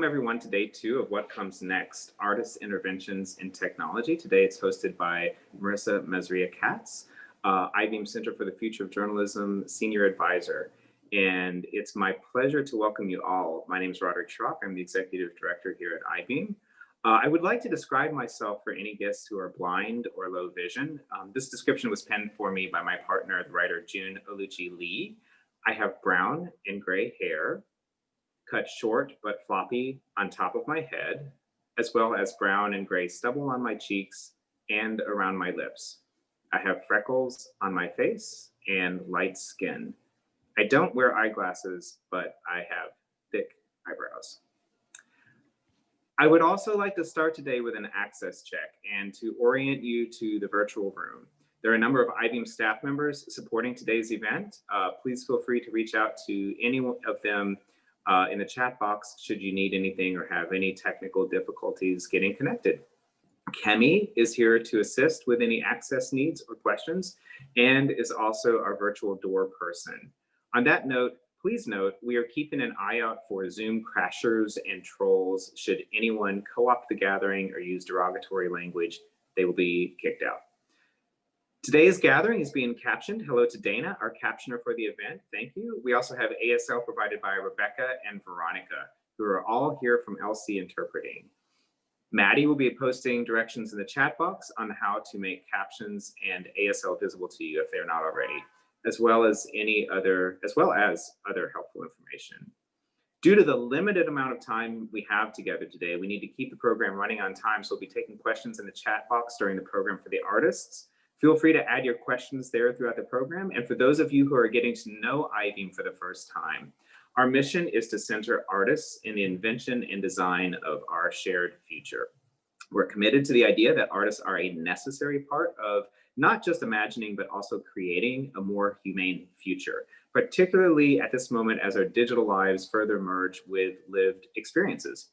everyone to day two of What Comes Next, Artist Interventions in Technology. Today it's hosted by Marisa Mazria Katz, Eyebeam Center for the Future of Journalism Senior Advisor. And it's my pleasure to welcome you all. My name is Roderick Schrock. I'm the Executive Director here at Eyebeam. I would like to describe myself for any guests who are blind or low vision. This description was penned for me by my partner, the writer June Oluchi Lee. I have brown and gray hair, cut short but floppy on top of my head, as well as brown and gray stubble on my cheeks and around my lips. I have freckles on my face and light skin. I don't wear eyeglasses, but I have thick eyebrows. I would also like to start today with an access check and to orient you to the virtual room. There are a number of Eyebeam staff members supporting today's event. Please feel free to reach out to any of them in the chat box should you need anything or have any technical difficulties getting connected. Kemi is here to assist with any access needs or questions and is also our virtual door person. On that note, please note we are keeping an eye out for Zoom crashers and trolls. Should anyone co-opt the gathering or use derogatory language, they will be kicked out. Today's gathering is being captioned. Hello to Dana, our captioner for the event. Thank you. We also have ASL provided by Rebecca and Veronica, who are all here from LC Interpreting. Maddie will be posting directions in the chat box on how to make captions and ASL visible to you if they're not already, as well as other helpful information. Due to the limited amount of time we have together today, we need to keep the program running on time, so we'll be taking questions in the chat box during the program for the artists. Feel free to add your questions there throughout the program. And for those of you who are getting to know Eyebeam for the first time, our mission is to center artists in the invention and design of our shared future. We're committed to the idea that artists are a necessary part of not just imagining, but also creating a more humane future, particularly at this moment as our digital lives further merge with lived experiences.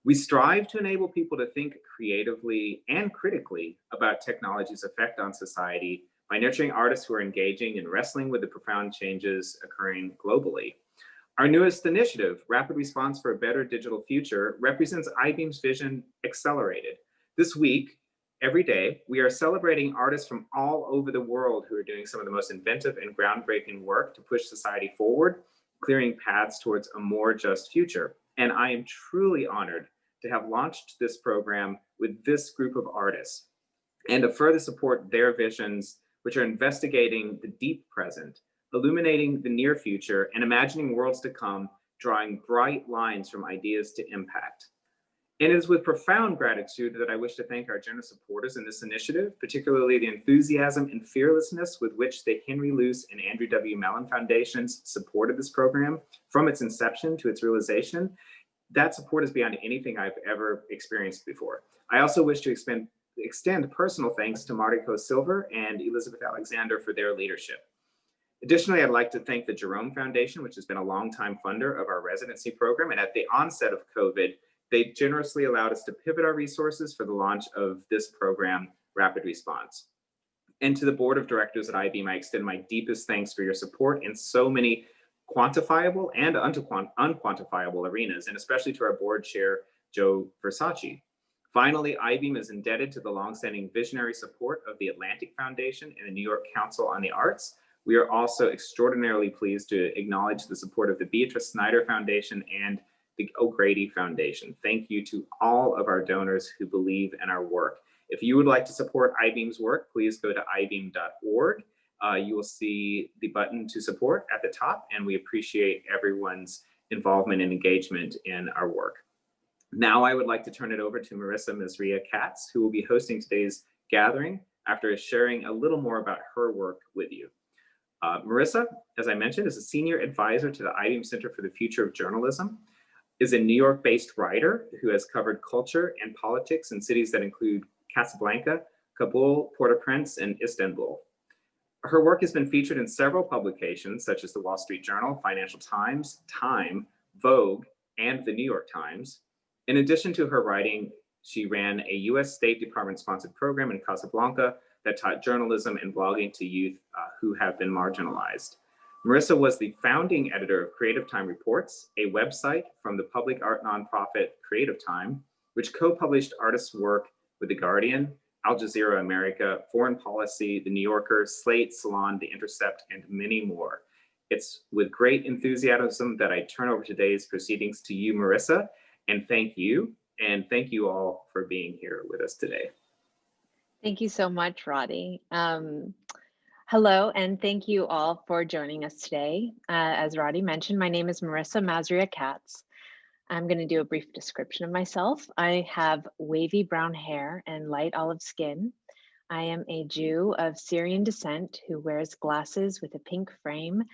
We strive to enable people to think creatively and critically about technology's effect on society by nurturing artists who are engaging and wrestling with the profound changes occurring globally. Our newest initiative, Rapid Response for a Better Digital Future, represents Eyebeam's vision accelerated. This week, every day, we are celebrating artists from all over the world who are doing some of the most inventive and groundbreaking work to push society forward, clearing paths towards a more just future. And I am truly honored to have launched this program with this group of artists and to further support their visions, which are investigating the deep present, illuminating the near future, and imagining worlds to come, drawing bright lines from ideas to impact. And it is with profound gratitude that I wish to thank our generous supporters in this initiative, particularly the enthusiasm and fearlessness with which the Henry Luce and Andrew W. Mellon Foundations supported this program from its inception to its realization. That support is beyond anything I've ever experienced before. I also wish to extend personal thanks to Mariko Silver and Elizabeth Alexander for their leadership. Additionally, I'd like to thank the Jerome Foundation, which has been a longtime funder of our residency program. And at the onset of COVID, they generously allowed us to pivot our resources for the launch of this program, Rapid Response. And to the board of directors at Eyebeam, I extend my deepest thanks for your support in so many quantifiable and unquantifiable arenas, and especially to our board chair, Joe Versace. Finally, Eyebeam is indebted to the longstanding visionary support of the Atlantic Foundation and the New York Council on the Arts. We are also extraordinarily pleased to acknowledge the support of the Beatrice Snyder Foundation and the O'Grady Foundation. Thank you to all of our donors who believe in our work. If you would like to support Eyebeam's work, please go to eyebeam.org. You will see the button to support at the top, and we appreciate everyone's involvement and engagement in our work. Now I would like to turn it over to Marisa Mazria Katz, who will be hosting today's gathering after sharing a little more about her work with you. Marisa, as I mentioned, is a senior advisor to the Eyebeam Center for the Future of Journalism, is a New York-based writer who has covered culture and politics in cities that include Casablanca, Kabul, Port-au-Prince, and Istanbul. Her work has been featured in several publications such as the Wall Street Journal, Financial Times, Time, Vogue, and the New York Times. In addition to her writing, she ran a US State Department-sponsored program in Casablanca that taught journalism and blogging to youth who have been marginalized. Marisa was the founding editor of Creative Time Reports, a website from the public art nonprofit Creative Time, which co-published artists' work with The Guardian, Al Jazeera America, Foreign Policy, The New Yorker, Slate, Salon, The Intercept, and many more. It's with great enthusiasm that I turn over today's proceedings to you, Marisa, and thank you all for being here with us today. Thank you so much, Roddy. Hello, and thank you all for joining us today. As Roddy mentioned, my name is Marisa Mazria Katz. I'm going to do a brief description of myself. I have wavy brown hair and light olive skin. I am a Jew of Syrian descent who wears glasses with a pink frame,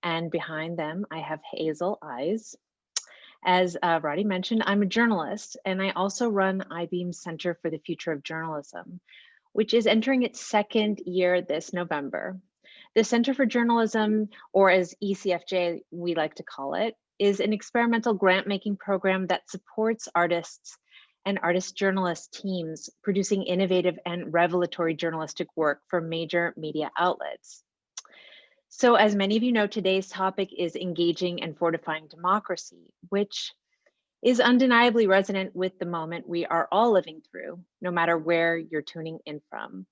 and behind them I have hazel eyes. As Roddy mentioned, I'm a journalist, and I also run Eyebeam Center for the Future of Journalism, which is entering its second year this November. The Center for Journalism, or as ECFJ we like to call it, is an experimental grant-making program that supports artists and artist journalist teams producing innovative and revelatory journalistic work for major media outlets. So as many of you know, today's topic is engaging and fortifying democracy, which is undeniably resonant with the moment we are all living through, no matter where you're tuning in from.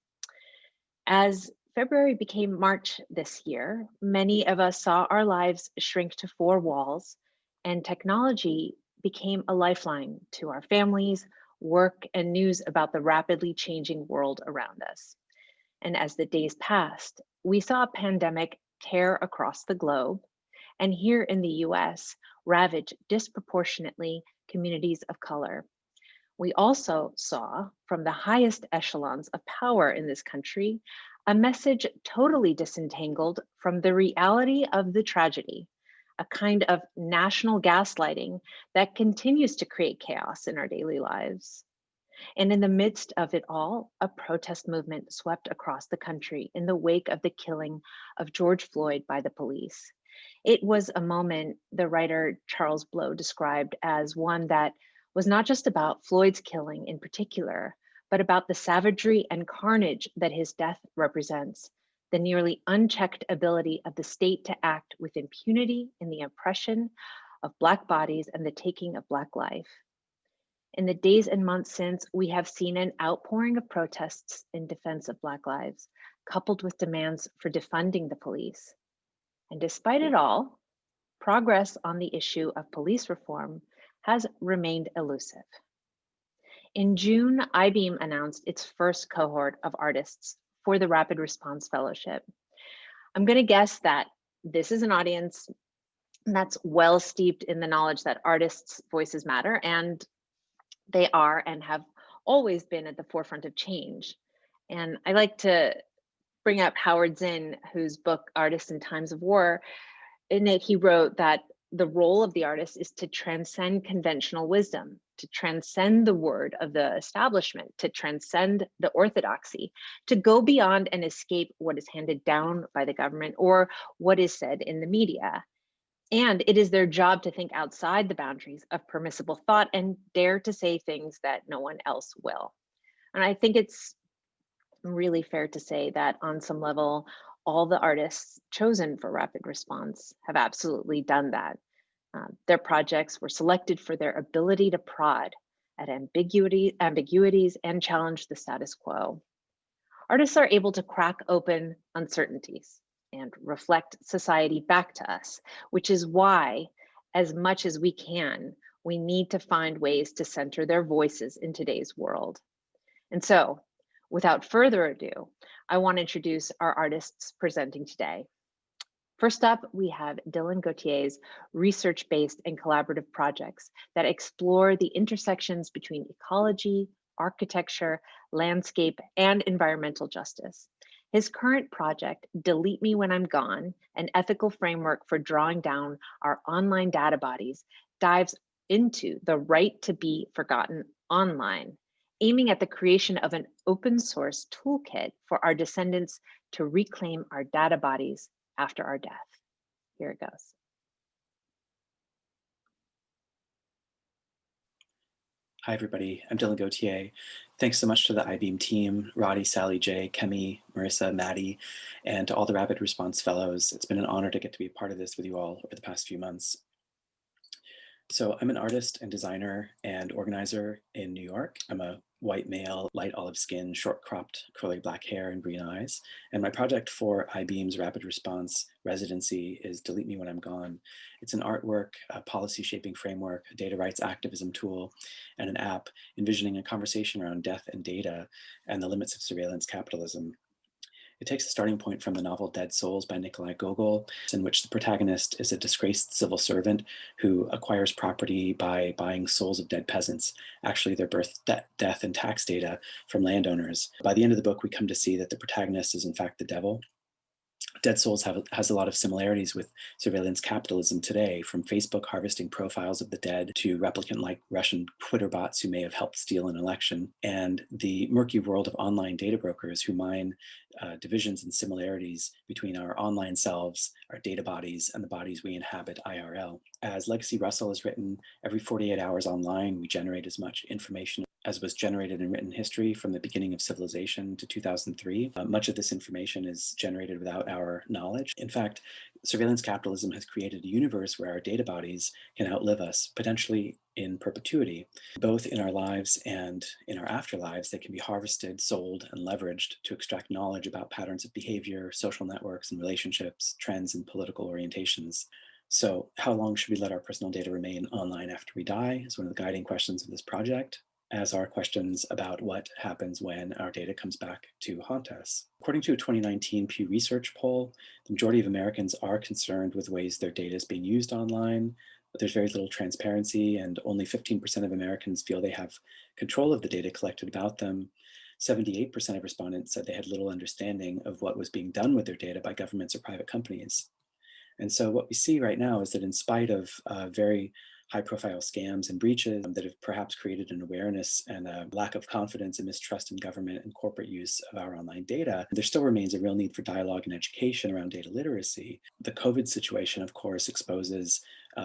As February became March this year, many of us saw our lives shrink to four walls, and technology became a lifeline to our families, work, and news about the rapidly changing world around us. And as the days passed, we saw a pandemic tear across the globe, and here in the US, ravage disproportionately communities of color. We also saw from the highest echelons of power in this country, a message totally disentangled from the reality of the tragedy, a kind of national gaslighting that continues to create chaos in our daily lives. And in the midst of it all, a protest movement swept across the country in the wake of the killing of George Floyd by the police. It was a moment the writer Charles Blow described as one that was not just about Floyd's killing in particular, but about the savagery and carnage that his death represents, the nearly unchecked ability of the state to act with impunity in the oppression of Black bodies and the taking of Black life. In the days and months since, we have seen an outpouring of protests in defense of Black lives, coupled with demands for defunding the police. And despite it all, progress on the issue of police reform has remained elusive. In June, Eyebeam announced its first cohort of artists for the Rapid Response Fellowship. I'm going to guess that this is an audience that's well steeped in the knowledge that artists' voices matter, and they are and have always been at the forefront of change. And I like to bring up Howard Zinn, whose book, Artists in Times of War. In it, he wrote that the role of the artist is to transcend conventional wisdom, to transcend the word of the establishment, to transcend the orthodoxy, to go beyond and escape what is handed down by the government or what is said in the media. And it is their job to think outside the boundaries of permissible thought and dare to say things that no one else will. And I think it's really fair to say that on some level, all the artists chosen for Rapid Response have absolutely done that. Their projects were selected for their ability to prod at ambiguities and challenge the status quo. Artists are able to crack open uncertainties and reflect society back to us, which is why, as much as we can, we need to find ways to center their voices in today's world. And so, without further ado, I want to introduce our artists presenting today. First up, we have Dylan Gautier's research-based and collaborative projects that explore the intersections between ecology, architecture, landscape, and environmental justice. His current project, Delete Me When I'm Gone, an ethical framework for drawing down our online data bodies, dives into the right to be forgotten online, aiming at the creation of an open source toolkit for our descendants to reclaim our data bodies after our death. Here it goes. Hi, everybody. I'm Dylan Gautier. Thanks so much to the Eyebeam team, Roddy, Sally, Jay, Kemi, Marissa, Maddie, and to all the Rapid Response Fellows. It's been an honor to get to be a part of this with you all over the past few months. So I'm an artist and designer and organizer in New York. I'm a white male, light olive skin, short cropped, curly black hair and green eyes. And my project for Eyebeam's Rapid Response residency is Delete Me When I'm Gone. It's an artwork, a policy shaping framework, a data rights activism tool, and an app envisioning a conversation around death and data and the limits of surveillance capitalism. It takes a starting point from the novel Dead Souls by Nikolai Gogol, in which the protagonist is a disgraced civil servant who acquires property by buying souls of dead peasants, actually their birth, death, and tax data from landowners. By the end of the book, we come to see that the protagonist is in fact the devil. Dead Souls has a lot of similarities with surveillance capitalism today, from Facebook harvesting profiles of the dead to replicant-like Russian Twitter bots who may have helped steal an election, and the murky world of online data brokers who mine divisions and similarities between our online selves, our data bodies, and the bodies we inhabit IRL. As Legacy Russell has written, every 48 hours online, we generate as much information as was generated in written history from the beginning of civilization to 2003. Much of this information is generated without our knowledge. In fact, surveillance capitalism has created a universe where our data bodies can outlive us, potentially in perpetuity. Both in our lives and in our afterlives, they can be harvested, sold, and leveraged to extract knowledge about patterns of behavior, social networks and relationships, trends, and political orientations. So how long should we let our personal data remain online after we die is one of the guiding questions of this project, as are questions about what happens when our data comes back to haunt us. According to a 2019 Pew Research poll, the majority of Americans are concerned with ways their data is being used online, but there's very little transparency, and only 15% of Americans feel they have control of the data collected about them. 78% of respondents said they had little understanding of what was being done with their data by governments or private companies. And so what we see right now is that in spite of very high-profile scams and breaches that have perhaps created an awareness and a lack of confidence and mistrust in government and corporate use of our online data, there still remains a real need for dialogue and education around data literacy. The COVID situation, of course, exposes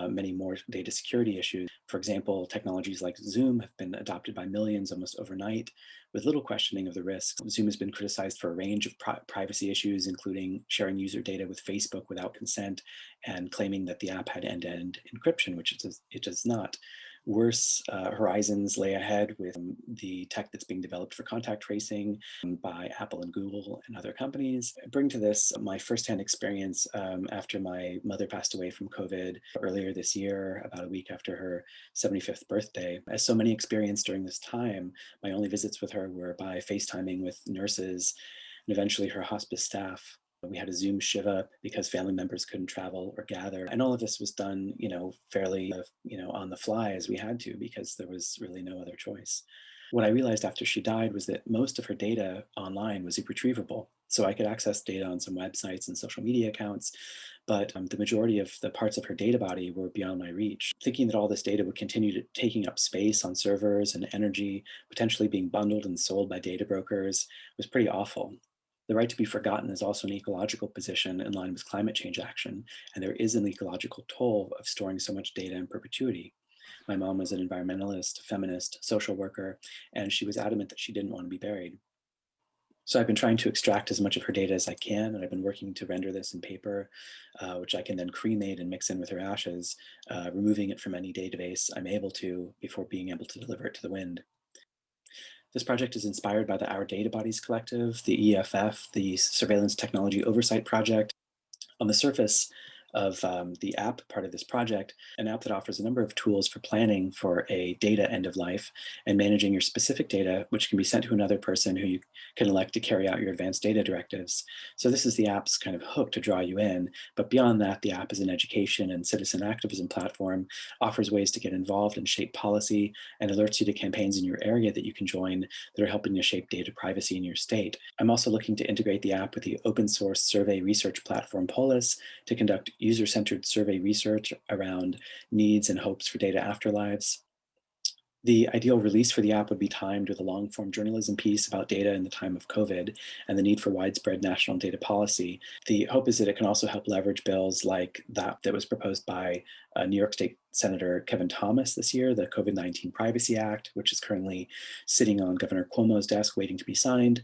many more data security issues. For example, technologies like Zoom have been adopted by millions almost overnight with little questioning of the risks. Zoom has been criticized for a range of privacy issues, including sharing user data with Facebook without consent and claiming that the app had end-to-end encryption, which it does not. Worse horizons lay ahead with the tech that's being developed for contact tracing by Apple and Google and other companies. I bring to this my firsthand experience after my mother passed away from COVID earlier this year, about a week after her 75th birthday. As so many experienced during this time, my only visits with her were by FaceTiming with nurses and eventually her hospice staff. We had a Zoom Shiva because family members couldn't travel or gather. And all of this was done, fairly, on the fly as we had to, because there was really no other choice. What I realized after she died was that most of her data online was irretrievable. So I could access data on some websites and social media accounts, but the majority of the parts of her data body were beyond my reach. Thinking that all this data would continue taking up space on servers and energy, potentially being bundled and sold by data brokers, was pretty awful. The right to be forgotten is also an ecological position in line with climate change action, and there is an ecological toll of storing so much data in perpetuity. My mom was an environmentalist, feminist, social worker, and she was adamant that she didn't want to be buried. So I've been trying to extract as much of her data as I can, and I've been working to render this in paper, which I can then cremate and mix in with her ashes, removing it from any database I'm able to before being able to deliver it to the wind. This project is inspired by the Our Data Bodies Collective, the EFF, the Surveillance Technology Oversight Project. On the surface of the app part of this project, an app that offers a number of tools for planning for a data end of life and managing your specific data, which can be sent to another person who you can elect to carry out your advanced data directives. So this is the app's kind of hook to draw you in. But beyond that, the app is an education and citizen activism platform, offers ways to get involved and shape policy, and alerts you to campaigns in your area that you can join that are helping to shape data privacy in your state. I'm also looking to integrate the app with the open source survey research platform Polis to conduct user-centered survey research around needs and hopes for data afterlives. The ideal release for the app would be timed with a long-form journalism piece about data in the time of COVID and the need for widespread national data policy. The hope is that it can also help leverage bills like that was proposed by New York State Senator Kevin Thomas this year, the COVID-19 Privacy Act, which is currently sitting on Governor Cuomo's desk waiting to be signed,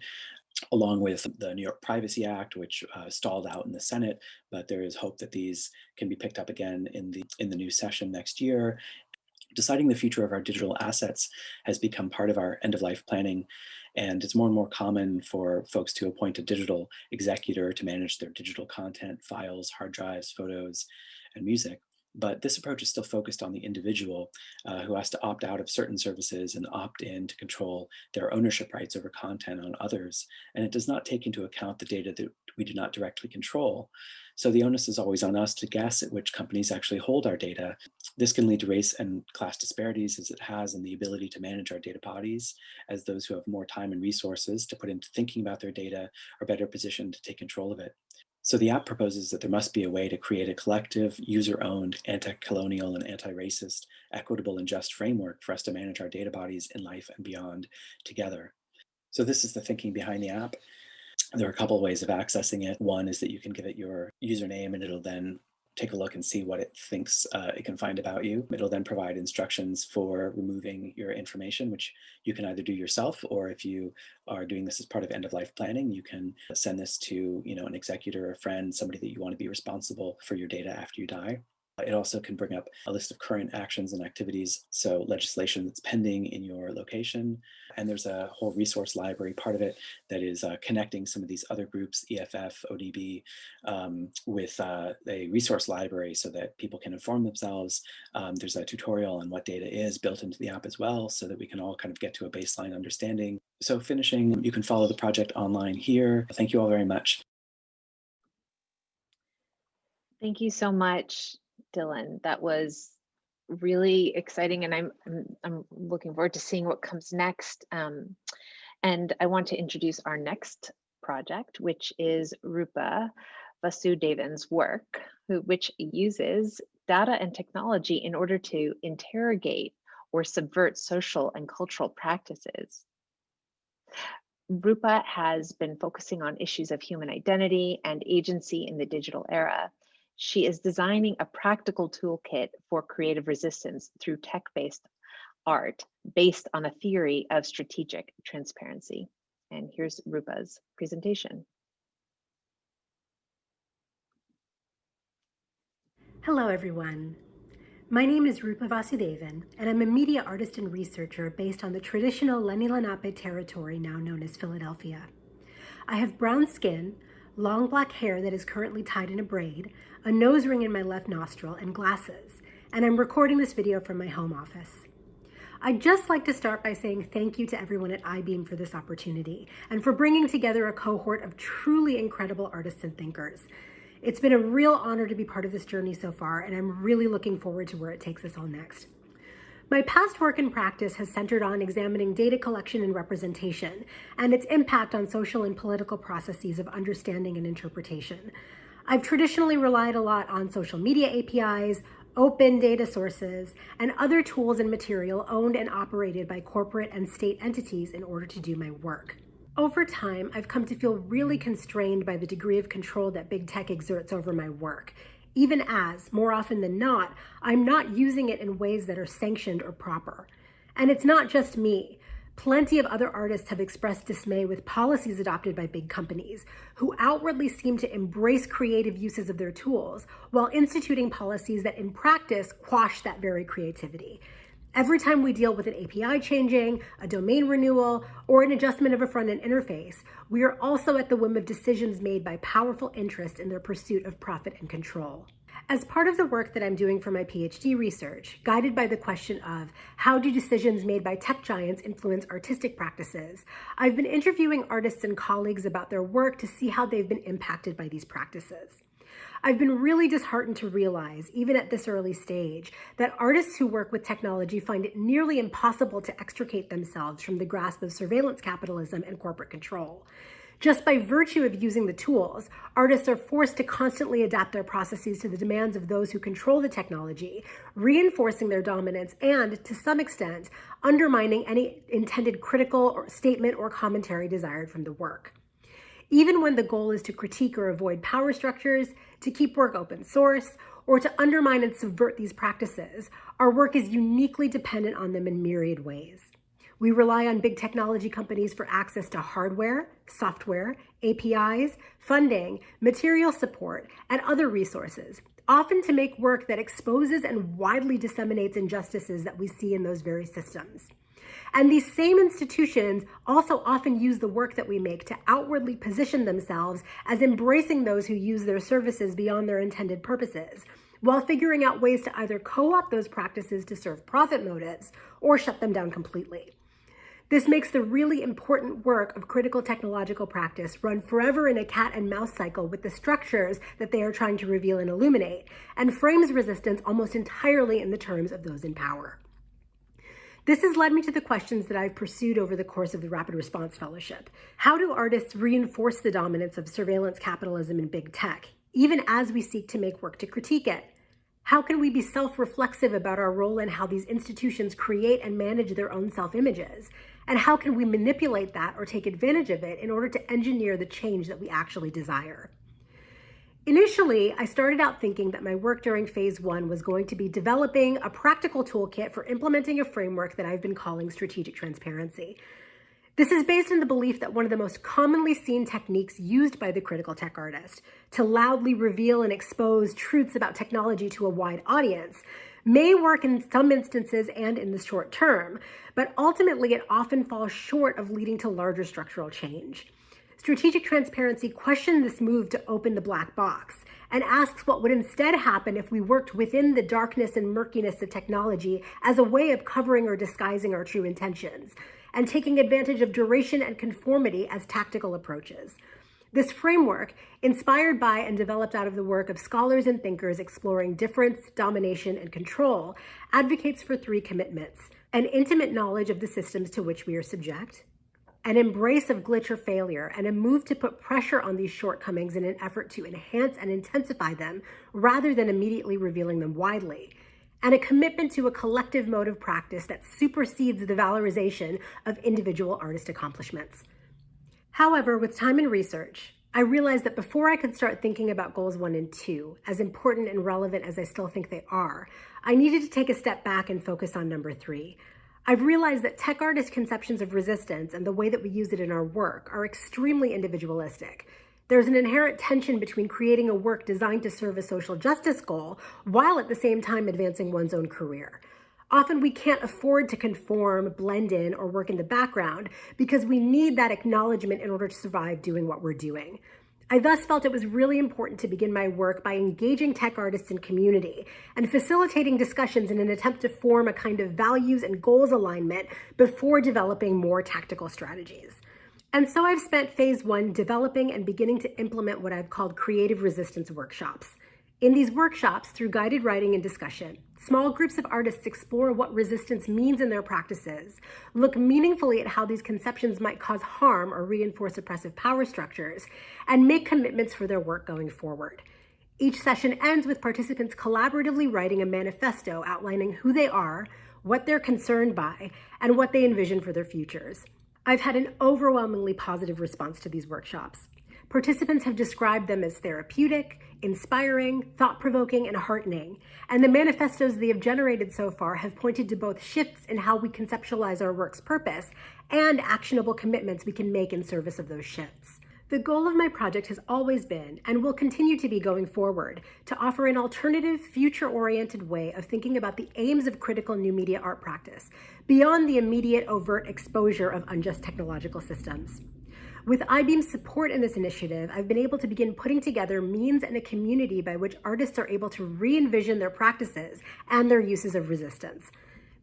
along with the New York Privacy Act, which stalled out in the Senate, but there is hope that these can be picked up again in the new session next year. Deciding the future of our digital assets has become part of our end-of-life planning, and it's more and more common for folks to appoint a digital executor to manage their digital content, files, hard drives, photos, and music. But this approach is still focused on the individual who has to opt out of certain services and opt in to control their ownership rights over content on others. And it does not take into account the data that we do not directly control. So the onus is always on us to guess at which companies actually hold our data. This can lead to race and class disparities, as it has in the ability to manage our data bodies, as those who have more time and resources to put into thinking about their data are better positioned to take control of it. So the app proposes that there must be a way to create a collective, user-owned, anti-colonial and anti-racist, equitable and just framework for us to manage our data bodies in life and beyond together. So this is the thinking behind the app. There are a couple of ways of accessing it. One is that you can give it your username and it'll then take a look and see what it thinks it can find about you. It'll then provide instructions for removing your information, which you can either do yourself, or if you are doing this as part of end-of-life planning, you can send this to an executor, a friend, somebody that you want to be responsible for your data after you die. It also can bring up a list of current actions and activities, so legislation that's pending in your location. And there's a whole resource library part of it that is connecting some of these other groups, EFF, ODB, with a resource library so that people can inform themselves. There's a tutorial on what data is built into the app as well, so that we can all kind of get to a baseline understanding. So finishing, you can follow the project online here. Thank you all very much. Thank you so much, Dylan. That was really exciting, and I'm looking forward to seeing what comes next. And I want to introduce our next project, which is Roopa Vasudevan's work, which uses data and technology in order to interrogate or subvert social and cultural practices. Roopa has been focusing on issues of human identity and agency in the digital era. She is designing a practical toolkit for creative resistance through tech-based art based on a theory of strategic transparency. And here's Roopa's presentation. Hello, everyone. My name is Roopa Vasudevan, and I'm a media artist and researcher based on the traditional Lenni Lenape territory now known as Philadelphia. I have brown skin, long black hair that is currently tied in a braid, a nose ring in my left nostril, and glasses, and I'm recording this video from my home office. I'd just like to start by saying thank you to everyone at Eyebeam for this opportunity and for bringing together a cohort of truly incredible artists and thinkers. It's been a real honor to be part of this journey so far, and I'm really looking forward to where it takes us all next. My past work and practice has centered on examining data collection and representation and its impact on social and political processes of understanding and interpretation. I've traditionally relied a lot on social media APIs, open data sources, and other tools and material owned and operated by corporate and state entities in order to do my work. Over time, I've come to feel really constrained by the degree of control that big tech exerts over my work, even as, more often than not, I'm not using it in ways that are sanctioned or proper. And it's not just me. Plenty of other artists have expressed dismay with policies adopted by big companies who outwardly seem to embrace creative uses of their tools while instituting policies that in practice quash that very creativity. Every time we deal with an API changing, a domain renewal, or an adjustment of a front-end interface, we are also at the whim of decisions made by powerful interests in their pursuit of profit and control. As part of the work that I'm doing for my PhD research, guided by the question of how do decisions made by tech giants influence artistic practices, I've been interviewing artists and colleagues about their work to see how they've been impacted by these practices. I've been really disheartened to realize, even at this early stage, that artists who work with technology find it nearly impossible to extricate themselves from the grasp of surveillance capitalism and corporate control. Just by virtue of using the tools, artists are forced to constantly adapt their processes to the demands of those who control the technology, reinforcing their dominance and, to some extent, undermining any intended critical statement or commentary desired from the work. Even when the goal is to critique or avoid power structures, to keep work open source, or to undermine and subvert these practices, our work is uniquely dependent on them in myriad ways. We rely on big technology companies for access to hardware, software, APIs, funding, material support, and other resources, often to make work that exposes and widely disseminates injustices that we see in those very systems. And these same institutions also often use the work that we make to outwardly position themselves as embracing those who use their services beyond their intended purposes, while figuring out ways to either co-opt those practices to serve profit motives or shut them down completely. This makes the really important work of critical technological practice run forever in a cat and mouse cycle with the structures that they are trying to reveal and illuminate, and frames resistance almost entirely in the terms of those in power. This has led me to the questions that I've pursued over the course of the Rapid Response Fellowship. How do artists reinforce the dominance of surveillance capitalism in big tech, even as we seek to make work to critique it? How can we be self-reflexive about our role in how these institutions create and manage their own self-images? And how can we manipulate that or take advantage of it in order to engineer the change that we actually desire? Initially, I started out thinking that my work during phase 1 was going to be developing a practical toolkit for implementing a framework that I've been calling strategic transparency. This is based on the belief that one of the most commonly seen techniques used by the critical tech artist to loudly reveal and expose truths about technology to a wide audience may work in some instances and in the short term, but ultimately it often falls short of leading to larger structural change. Strategic transparency questions this move to open the black box and asks what would instead happen if we worked within the darkness and murkiness of technology as a way of covering or disguising our true intentions, and taking advantage of duration and conformity as tactical approaches. This framework, inspired by and developed out of the work of scholars and thinkers exploring difference, domination, and control, advocates for 3 commitments: an intimate knowledge of the systems to which we are subject, an embrace of glitch or failure, and a move to put pressure on these shortcomings in an effort to enhance and intensify them rather than immediately revealing them widely, and a commitment to a collective mode of practice that supersedes the valorization of individual artist accomplishments. However, with time and research, I realized that before I could start thinking about goals 1 and 2, as important and relevant as I still think they are, I needed to take a step back and focus on number 3. I've realized that tech artists' conceptions of resistance and the way that we use it in our work are extremely individualistic. There's an inherent tension between creating a work designed to serve a social justice goal while at the same time advancing one's own career. Often we can't afford to conform, blend in, or work in the background because we need that acknowledgement in order to survive doing what we're doing. I thus felt it was really important to begin my work by engaging tech artists in community and facilitating discussions in an attempt to form a kind of values and goals alignment before developing more tactical strategies. And so I've spent phase 1 developing and beginning to implement what I've called creative resistance workshops. In these workshops, through guided writing and discussion, small groups of artists explore what resistance means in their practices, look meaningfully at how these conceptions might cause harm or reinforce oppressive power structures, and make commitments for their work going forward. Each session ends with participants collaboratively writing a manifesto outlining who they are, what they're concerned by, and what they envision for their futures. I've had an overwhelmingly positive response to these workshops. Participants have described them as therapeutic, inspiring, thought-provoking, and heartening, and the manifestos they have generated so far have pointed to both shifts in how we conceptualize our work's purpose and actionable commitments we can make in service of those shifts. The goal of my project has always been, and will continue to be going forward, to offer an alternative, future-oriented way of thinking about the aims of critical new media art practice, beyond the immediate overt exposure of unjust technological systems. With Eyebeam's support in this initiative, I've been able to begin putting together means and a community by which artists are able to re-envision their practices and their uses of resistance.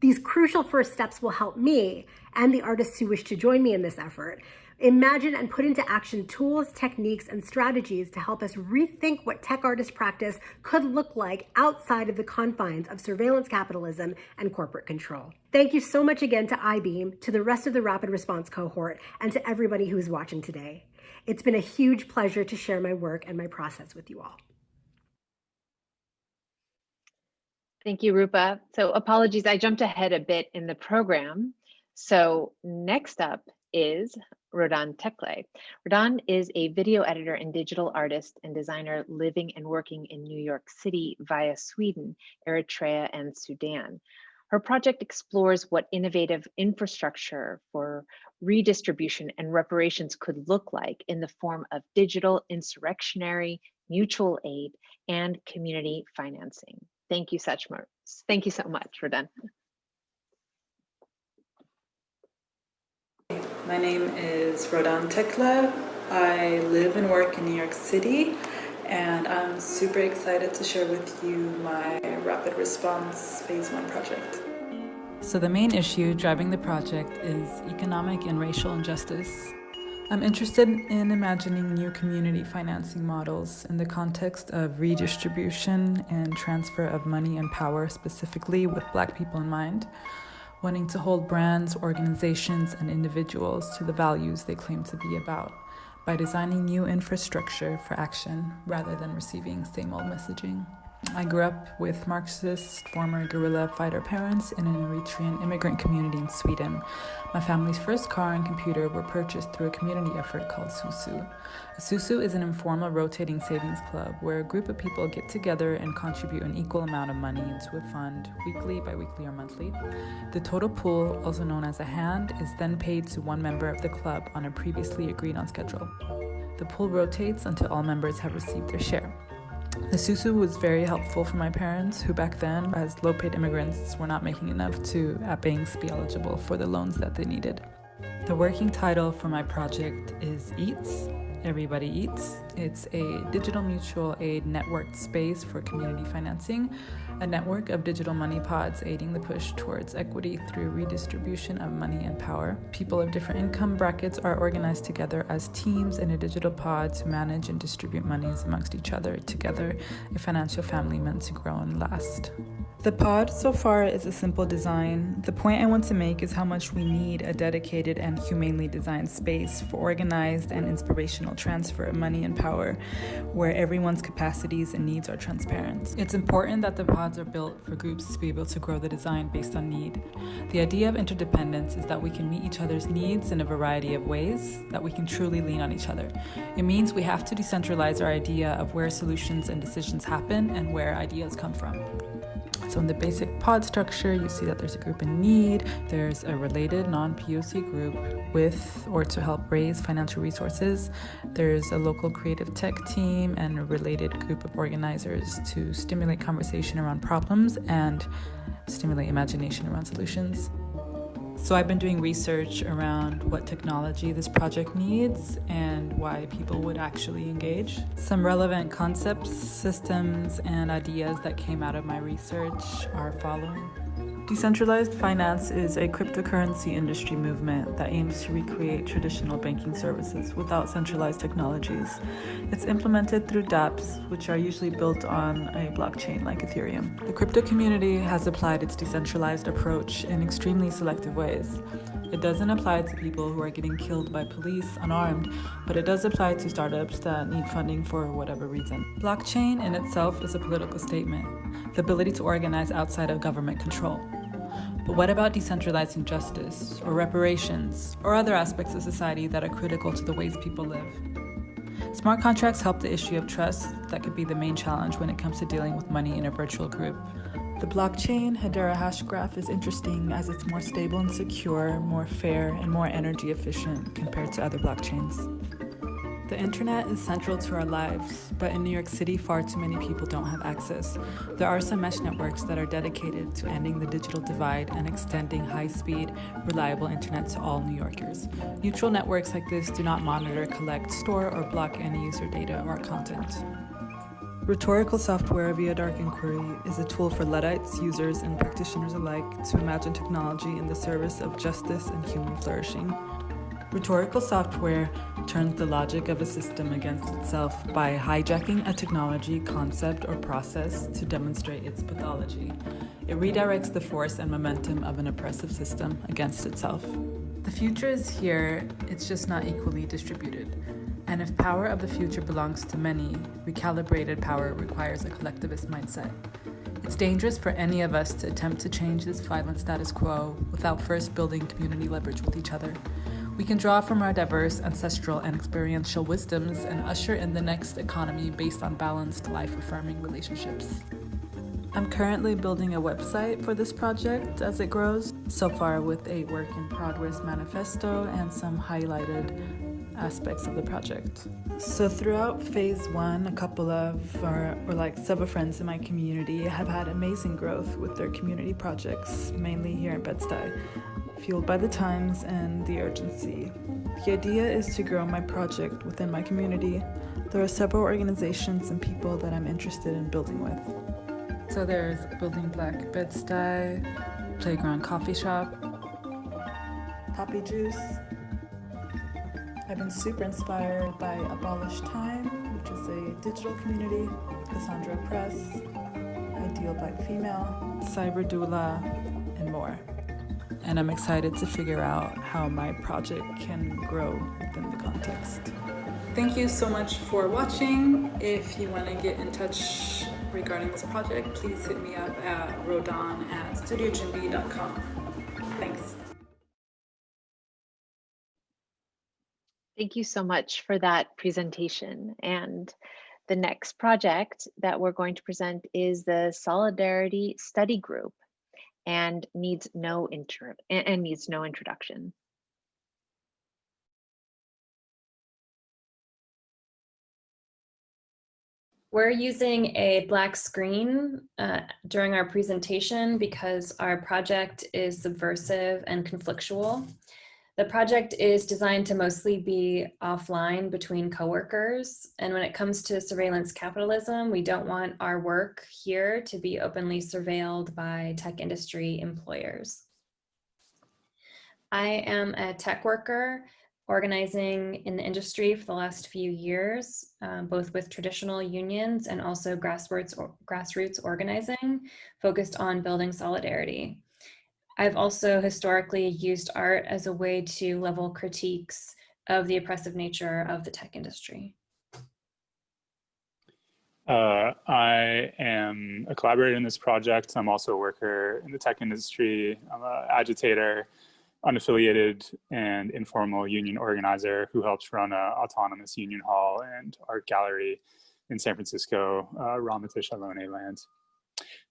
These crucial first steps will help me and the artists who wish to join me in this effort imagine and put into action tools, techniques, and strategies to help us rethink what tech artist practice could look like outside of the confines of surveillance capitalism and corporate control. Thank you so much again to Eyebeam, to the rest of the Rapid Response cohort, and to everybody who is watching today. It's been a huge pleasure to share my work and my process with you all. Thank you, Roopa. So apologies, I jumped ahead a bit in the program. So next up is Rodan Tekle. Rodan is a video editor and digital artist and designer living and working in New York City via Sweden, Eritrea, and Sudan. Her project explores what innovative infrastructure for redistribution and reparations could look like in the form of digital insurrectionary, mutual aid, and community financing. Thank you so much, Rodan. My name is Rodan Tekle. I live and work in New York City, and I'm super excited to share with you my Rapid Response Phase 1 project. So the main issue driving the project is economic and racial injustice. I'm interested in imagining new community financing models in the context of redistribution and transfer of money and power, specifically with Black people in mind, wanting to hold brands, organizations, and individuals to the values they claim to be about by designing new infrastructure for action rather than receiving same old messaging. I grew up with Marxist former guerrilla fighter parents in an Eritrean immigrant community in Sweden. My family's first car and computer were purchased through a community effort called Susu. A Susu is an informal rotating savings club where a group of people get together and contribute an equal amount of money into a fund, weekly, bi-weekly, or monthly. The total pool, also known as a hand, is then paid to one member of the club on a previously agreed on schedule. The pool rotates until all members have received their share. The Susu was very helpful for my parents, who back then, as low-paid immigrants, were not making enough to, at banks, be eligible for the loans that they needed. The working title for my project is EATS, Everybody Eats. It's a digital mutual aid networked space for community financing, a network of digital money pods aiding the push towards equity through redistribution of money and power. People of different income brackets are organized together as teams in a digital pod to manage and distribute monies amongst each other, together a financial family meant to grow and last. The pod so far is a simple design. The point I want to make is how much we need a dedicated and humanely designed space for organized and inspirational transfer of money and power, where everyone's capacities and needs are transparent. It's important that the pods are built for groups to be able to grow the design based on need. The idea of interdependence is that we can meet each other's needs in a variety of ways, that we can truly lean on each other. It means we have to decentralize our idea of where solutions and decisions happen and where ideas come from. So in the basic pod structure, you see that there's a group in need, there's a related non-POC group with or to help raise financial resources, there's a local creative tech team and a related group of organizers to stimulate conversation around problems and stimulate imagination around solutions. So I've been doing research around what technology this project needs and why people would actually engage. Some relevant concepts, systems, and ideas that came out of my research are following. Decentralized finance is a cryptocurrency industry movement that aims to recreate traditional banking services without centralized technologies. It's implemented through dApps, which are usually built on a blockchain like Ethereum. The crypto community has applied its decentralized approach in extremely selective ways. It doesn't apply to people who are getting killed by police unarmed, but it does apply to startups that need funding for whatever reason. Blockchain in itself is a political statement, the ability to organize outside of government control. But what about decentralizing justice, or reparations, or other aspects of society that are critical to the ways people live? Smart contracts help the issue of trust that could be the main challenge when it comes to dealing with money in a virtual group. The blockchain Hedera hash graph is interesting as it's more stable and secure, more fair, and more energy efficient compared to other blockchains. The internet is central to our lives, but in New York City, far too many people don't have access. There are some mesh networks that are dedicated to ending the digital divide and extending high-speed, reliable internet to all New Yorkers. Neutral networks like this do not monitor, collect, store, or block any user data or content. Rhetorical software via dark inquiry is a tool for Luddites, users, and practitioners alike to imagine technology in the service of justice and human flourishing. Rhetorical software turns the logic of a system against itself by hijacking a technology, concept, or process to demonstrate its pathology. It redirects the force and momentum of an oppressive system against itself. The future is here, it's just not equally distributed. And if power of the future belongs to many, recalibrated power requires a collectivist mindset. It's dangerous for any of us to attempt to change this violent status quo without first building community leverage with each other. We can draw from our diverse ancestral and experiential wisdoms and usher in the next economy based on balanced, life-affirming relationships. I'm currently building a website for this project as it grows, so far with a work in progress manifesto and some highlighted aspects of the project. So throughout phase one, a couple of several friends in my community have had amazing growth with their community projects, mainly here in Bed-Stuy, fueled by the times and the urgency. The idea is to grow my project within my community. There are several organizations and people that I'm interested in building with. So there's Building Black Bed-Stuy, Playground Coffee Shop, Poppy Juice. I've been super inspired by Abolish Time, which is a digital community, Cassandra Press, Ideal Black Female, Cyber Doula, and more. And I'm excited to figure out how my project can grow within the context. Thank you so much for watching. If you want to get in touch regarding this project, please hit me up at rodan@studiojimby.com. Thanks. Thank you so much for that presentation. And the next project that we're going to present is the Solidarity Study Group and needs no introduction. We're using a black screen during our presentation because our project is subversive and conflictual. The project is designed to mostly be offline between coworkers. And when it comes to surveillance capitalism, we don't want our work here to be openly surveilled by tech industry employers. I am a tech worker organizing in the industry for the last few years, both with traditional unions and also grassroots organizing focused on building solidarity. I've also historically used art as a way to level critiques of the oppressive nature of the tech industry. I am a collaborator in this project. I'm also a worker in the tech industry. I'm an agitator, unaffiliated and informal union organizer who helps run an autonomous union hall and art gallery in San Francisco, Ramatish Alone Land.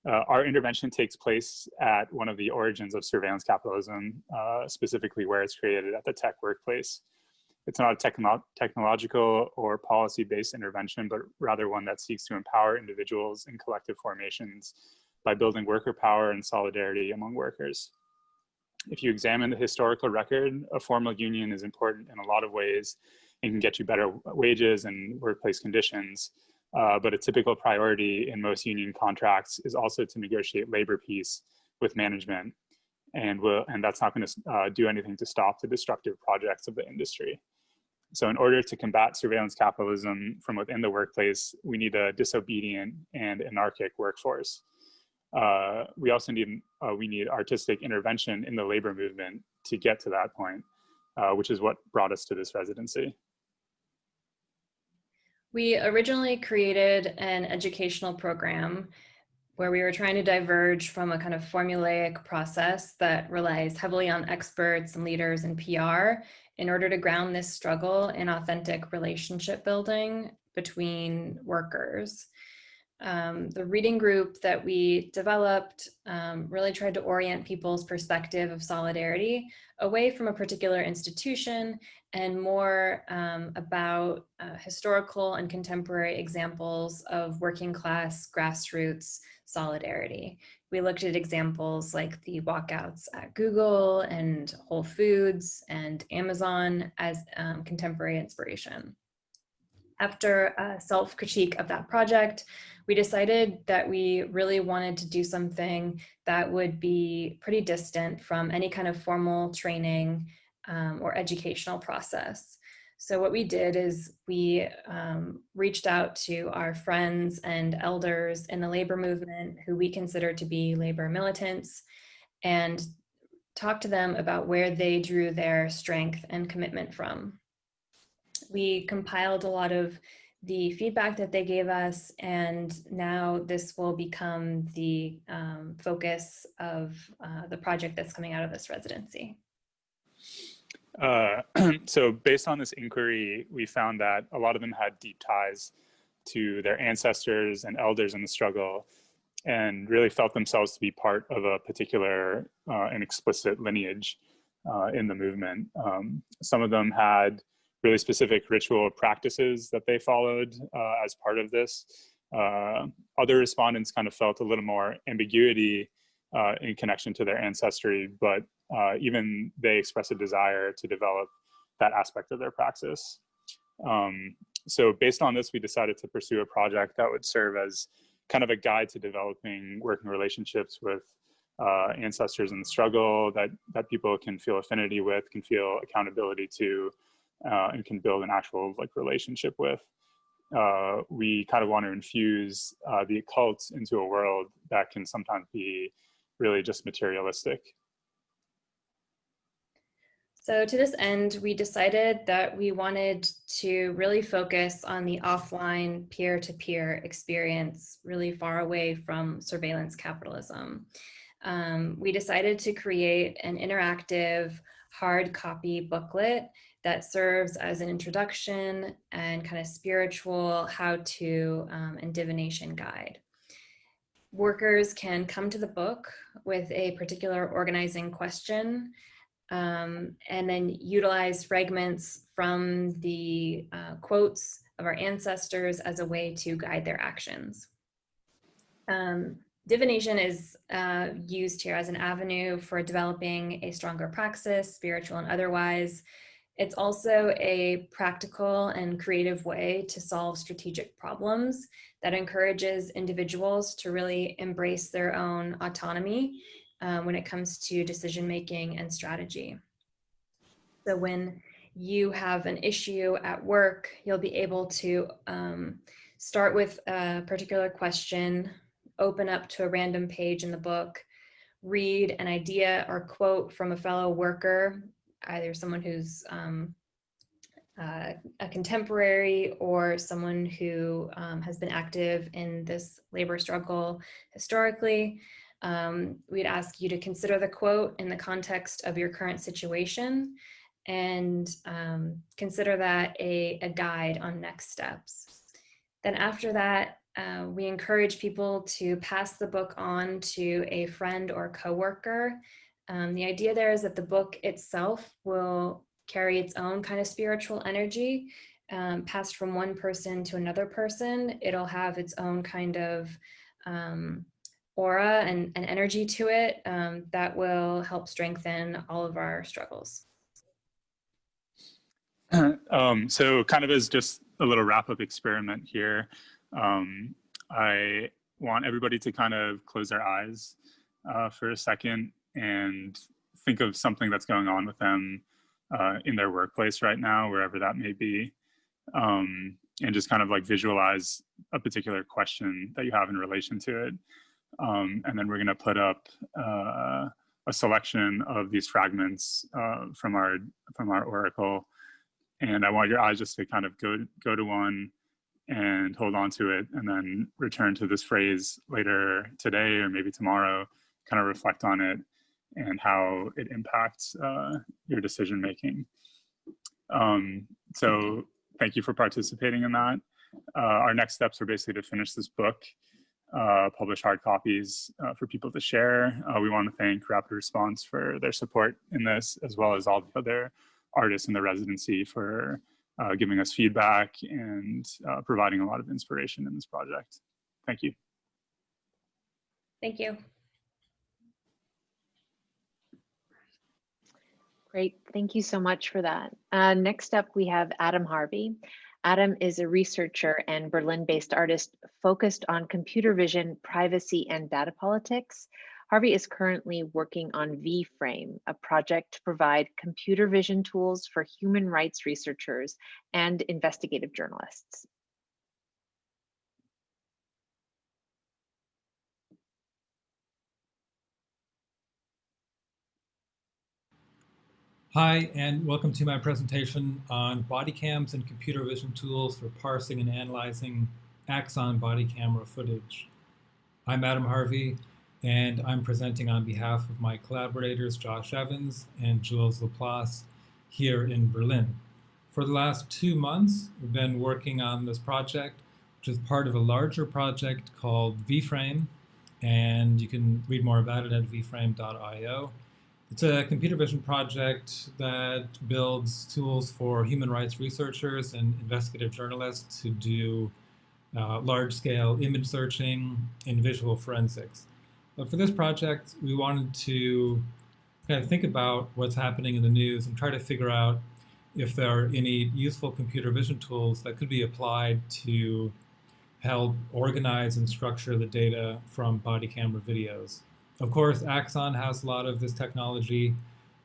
Our intervention takes place at one of the origins of surveillance capitalism, specifically where it's created at the tech workplace. It's not a technological or policy-based intervention, but rather one that seeks to empower individuals in collective formations by building worker power and solidarity among workers. If you examine the historical record, a formal union is important in a lot of ways and can get you better wages and workplace conditions. But a typical priority in most union contracts is also to negotiate labor peace with management. And that's not going to do anything to stop the destructive projects of the industry. So in order to combat surveillance capitalism from within the workplace, we need a disobedient and anarchic workforce. We also need artistic intervention in the labor movement to get to that point, which is what brought us to this residency. We originally created an educational program where we were trying to diverge from a kind of formulaic process that relies heavily on experts and leaders and PR in order to ground this struggle in authentic relationship building between workers. The reading group that we developed really tried to orient people's perspective of solidarity away from a particular institution and more about historical and contemporary examples of working class grassroots solidarity. We looked at examples like the walkouts at Google and Whole Foods and Amazon as contemporary inspiration. After a self-critique of that project, we decided that we really wanted to do something that would be pretty distant from any kind of formal training or educational process. So what we did is we reached out to our friends and elders in the labor movement who we consider to be labor militants and talked to them about where they drew their strength and commitment from. We compiled a lot of the feedback that they gave us, and now this will become the focus of the project that's coming out of this residency. So based on this inquiry, we found that a lot of them had deep ties to their ancestors and elders in the struggle and really felt themselves to be part of a particular and explicit lineage in the movement. Some of them had really specific ritual practices that they followed as part of this. Other respondents kind of felt a little more ambiguity in connection to their ancestry, but even they expressed a desire to develop that aspect of their praxis. So based on this, we decided to pursue a project that would serve as kind of a guide to developing working relationships with ancestors in the struggle that people can feel affinity with, can feel accountability to, and can build an actual relationship with. We kind of want to infuse the occult into a world that can sometimes be really just materialistic. So to this end, we decided that we wanted to really focus on the offline peer-to-peer experience, really far away from surveillance capitalism. We decided to create an interactive hard copy booklet that serves as an introduction and kind of spiritual how-to and divination guide. Workers can come to the book with a particular organizing question and then utilize fragments from the quotes of our ancestors as a way to guide their actions. Divination is used here as an avenue for developing a stronger praxis, spiritual and otherwise. It's also a practical and creative way to solve strategic problems that encourages individuals to really embrace their own autonomy when it comes to decision-making and strategy. So when you have an issue at work, you'll be able to start with a particular question, open up to a random page in the book, read an idea or quote from a fellow worker, either someone who's a contemporary or someone who has been active in this labor struggle historically. We'd ask you to consider the quote in the context of your current situation and consider that a guide on next steps. Then after that, we encourage people to pass the book on to a friend or coworker. The idea there is that the book itself will carry its own kind of spiritual energy, passed from one person to another person. It'll have its own kind of aura and energy to it that will help strengthen all of our struggles. So kind of as just a little wrap-up experiment here, I want everybody to kind of close their eyes for a second and think of something that's going on with them in their workplace right now, wherever that may be, and just kind of visualize a particular question that you have in relation to it. And then we're going to put up a selection of these fragments from our oracle. And I want your eyes just to kind of go to one and hold on to it, and then return to this phrase later today or maybe tomorrow, kind of reflect on it and how it impacts your decision making. So thank you for participating in that. Our next steps are basically to finish this book, publish hard copies for people to share. We want to thank Rapid Response for their support in this, as well as all the other artists in the residency for giving us feedback and providing a lot of inspiration in this project. Thank you. Thank you. Great, thank you so much for that. Next up, we have Adam Harvey. Adam is a researcher and Berlin-based artist focused on computer vision, privacy, and data politics. Harvey is currently working on VFrame, a project to provide computer vision tools for human rights researchers and investigative journalists. Hi, and welcome to my presentation on body cams and computer vision tools for parsing and analyzing Axon body camera footage. I'm Adam Harvey, and I'm presenting on behalf of my collaborators Josh Evans and Jules Laplace here in Berlin. For the last 2 months, we've been working on this project, which is part of a larger project called VFrame, and you can read more about it at vframe.io. It's a computer vision project that builds tools for human rights researchers and investigative journalists to do large-scale image searching and visual forensics. But for this project, we wanted to kind of think about what's happening in the news and try to figure out if there are any useful computer vision tools that could be applied to help organize and structure the data from body camera videos. Of course, Axon has a lot of this technology,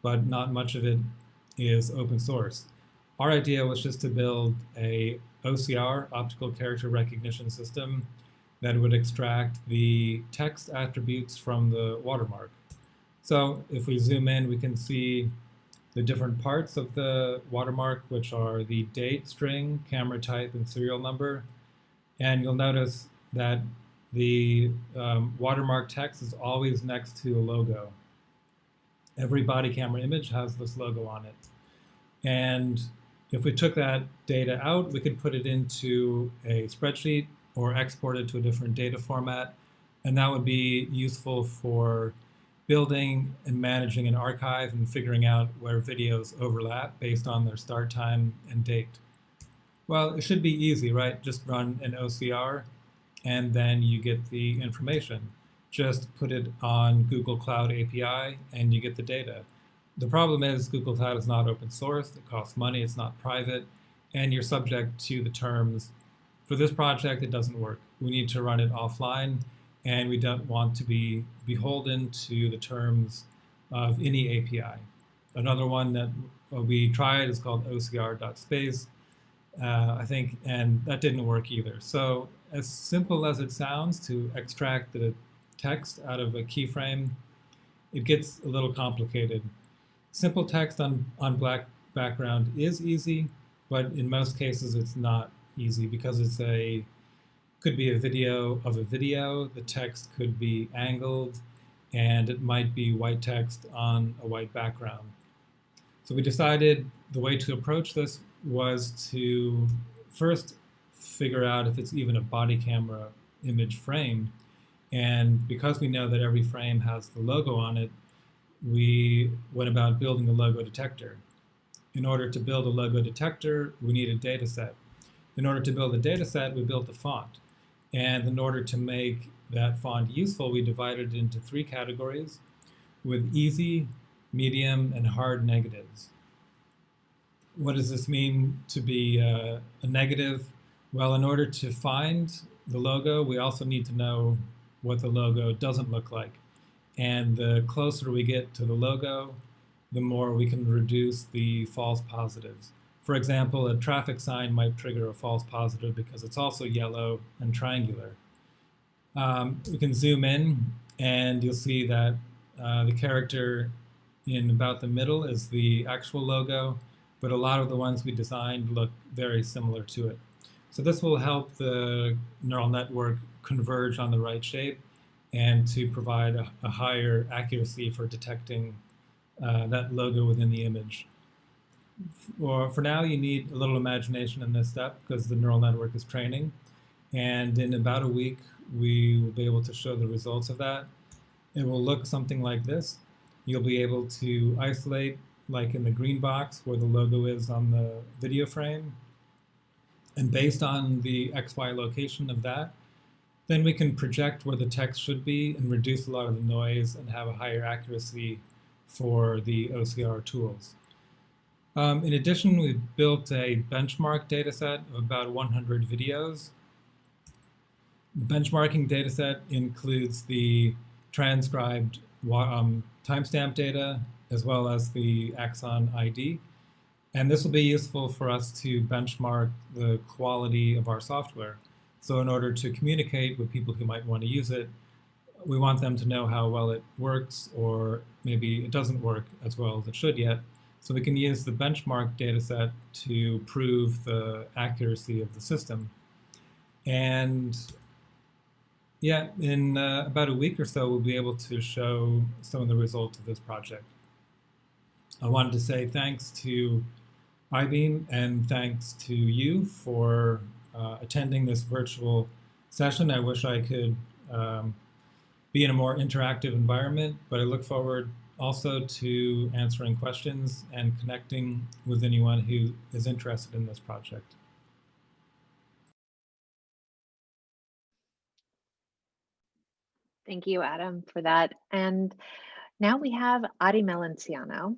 but not much of it is open source. Our idea was just to build a OCR, optical character recognition system, that would extract the text attributes from the watermark. So if we zoom in, we can see the different parts of the watermark, which are the date, string, camera type, and serial number. And you'll notice that the watermark text is always next to a logo. Every body camera image has this logo on it. And if we took that data out, we could put it into a spreadsheet or export it to a different data format. And that would be useful for building and managing an archive and figuring out where videos overlap based on their start time and date. Well, it should be easy, right? Just run an OCR and then you get the information. Just put it on Google Cloud API and you get the data. The problem is Google Cloud is not open source, it costs money, it's not private, and you're subject to the terms. For this project, it doesn't work. We need to run it offline, and we don't want to be beholden to the terms of any API. Another one that we tried is called OCR.space, I think, and that didn't work either. So as simple as it sounds to extract the text out of a keyframe, it gets a little complicated. Simple text on black background is easy, but in most cases it's not easy because could be a video of a video, the text could be angled, and it might be white text on a white background. So we decided the way to approach this was to first figure out if it's even a body camera image frame. And because we know that every frame has the logo on it, we went about building a logo detector. In order to build a logo detector, we need a data set. In order to build a data set, we built a font. And in order to make that font useful, we divided it into 3 categories with easy, medium, and hard negatives. What does this mean to be a negative? Well, in order to find the logo, we also need to know what the logo doesn't look like. And the closer we get to the logo, the more we can reduce the false positives. For example, a traffic sign might trigger a false positive because it's also yellow and triangular. We can zoom in and you'll see that the character in about the middle is the actual logo, but a lot of the ones we designed look very similar to it. So this will help the neural network converge on the right shape and to provide a higher accuracy for detecting that logo within the image. For now, you need a little imagination in this step because the neural network is training. And in about a week, we will be able to show the results of that. It will look something like this. You'll be able to isolate, like in the green box where the logo is on the video frame. And based on the XY location of that, then we can project where the text should be and reduce a lot of the noise and have a higher accuracy for the OCR tools. In addition, we built a benchmark dataset of about 100 videos. The benchmarking dataset includes the transcribed timestamp data as well as the axon ID. And this will be useful for us to benchmark the quality of our software. So in order to communicate with people who might want to use it, we want them to know how well it works, or maybe it doesn't work as well as it should yet. So we can use the benchmark dataset to prove the accuracy of the system. And yeah, in about a week or so, we'll be able to show some of the results of this project. I wanted to say thanks to Eyebeam and thanks to you for attending this virtual session. I wish I could be in a more interactive environment, but I look forward also to answering questions and connecting with anyone who is interested in this project. Thank you, Adam, for that. And now we have Ari Melenciano.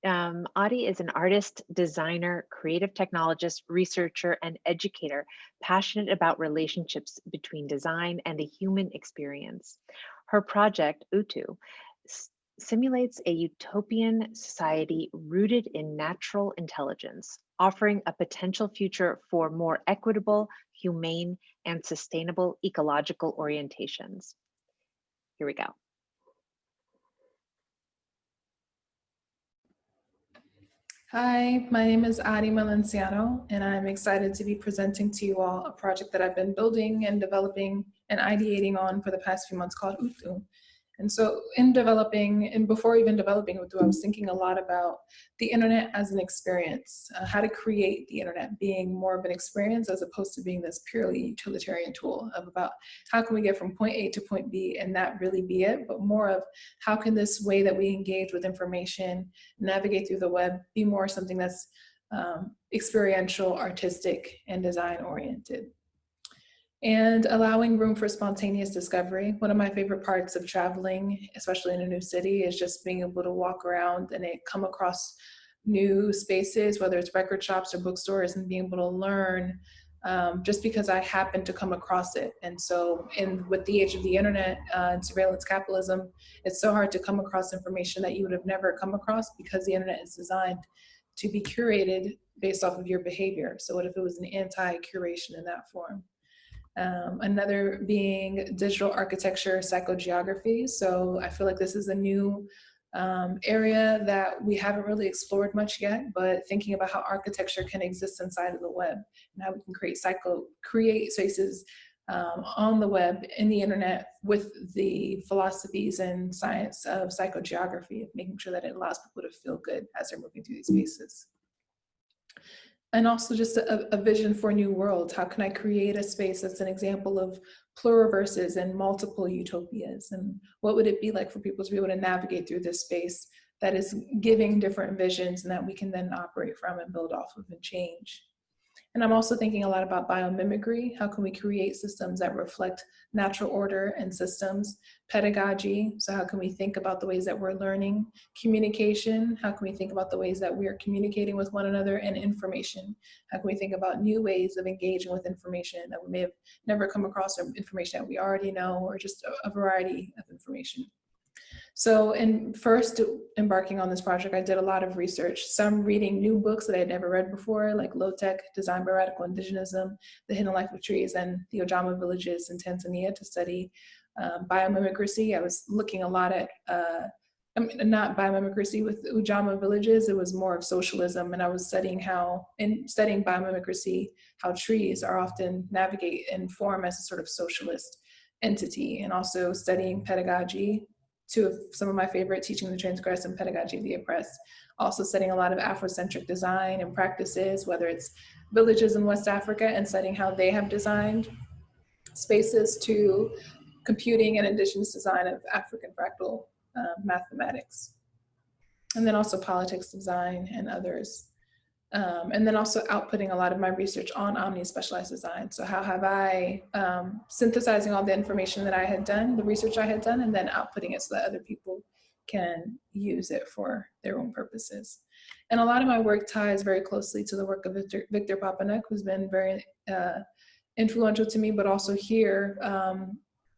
Ari is an artist, designer, creative technologist, researcher, and educator passionate about relationships between design and the human experience. Her project, Utu, simulates a utopian society rooted in natural intelligence, offering a potential future for more equitable, humane, and sustainable ecological orientations. Here we go. Hi, my name is Ari Melenciano, and I'm excited to be presenting to you all a project that I've been building and developing and ideating on for the past few months called Utu. And so in developing, and before even developing Utu, I was thinking a lot about the internet as an experience, how to create the internet being more of an experience as opposed to being this purely utilitarian tool of about how can we get from point A to point B and that really be it, but more of how can this way that we engage with information, navigate through the web, be more something that's experiential, artistic, and design oriented. And allowing room for spontaneous discovery. One of my favorite parts of traveling, especially in a new city, is just being able to walk around and come across new spaces, whether it's record shops or bookstores, and being able to learn just because I happened to come across it. And so with the age of the internet and surveillance capitalism, it's so hard to come across information that you would have never come across because the internet is designed to be curated based off of your behavior. So what if it was an anti-curation in that form? Another being digital architecture, psychogeography. So I feel like this is a new area that we haven't really explored much yet, but thinking about how architecture can exist inside of the web and how we can create spaces on the web, in the internet, with the philosophies and science of psychogeography, making sure that it allows people to feel good as they're moving through these spaces. And also just a vision for new worlds. How can I create a space that's an example of pluriverses and multiple utopias? And what would it be like for people to be able to navigate through this space that is giving different visions and that we can then operate from and build off of and change? And I'm also thinking a lot about biomimicry. How can we create systems that reflect natural order and systems? Pedagogy, so how can we think about the ways that we're learning? Communication, how can we think about the ways that we are communicating with one another? And information, how can we think about new ways of engaging with information that we may have never come across, or information that we already know, or just a variety of information. So in first embarking on this project, I did a lot of research, some reading new books that I had never read before, like Low Tech, Design by Radical Indigenism, The Hidden Life of Trees, and the Ojama villages in Tanzania to study biomimicry. I was looking a lot at, not biomimicry with Ojama villages, it was more of socialism, and I was studying studying biomimicry, how trees are often navigate and form as a sort of socialist entity, and also studying pedagogy, two of some of my favorite, Teaching the Transgressed and Pedagogy of the Oppressed. Also studying a lot of Afrocentric design and practices, whether it's villages in West Africa, and studying how they have designed spaces to computing and indigenous design of African fractal mathematics. And then also politics design and others. And then also outputting a lot of my research on omni-specialized design. So how have I synthesizing all the information that I had done, the research I had done, and then outputting it so that other people can use it for their own purposes. And a lot of my work ties very closely to the work of Victor Papanek, who's been very influential to me, but also here,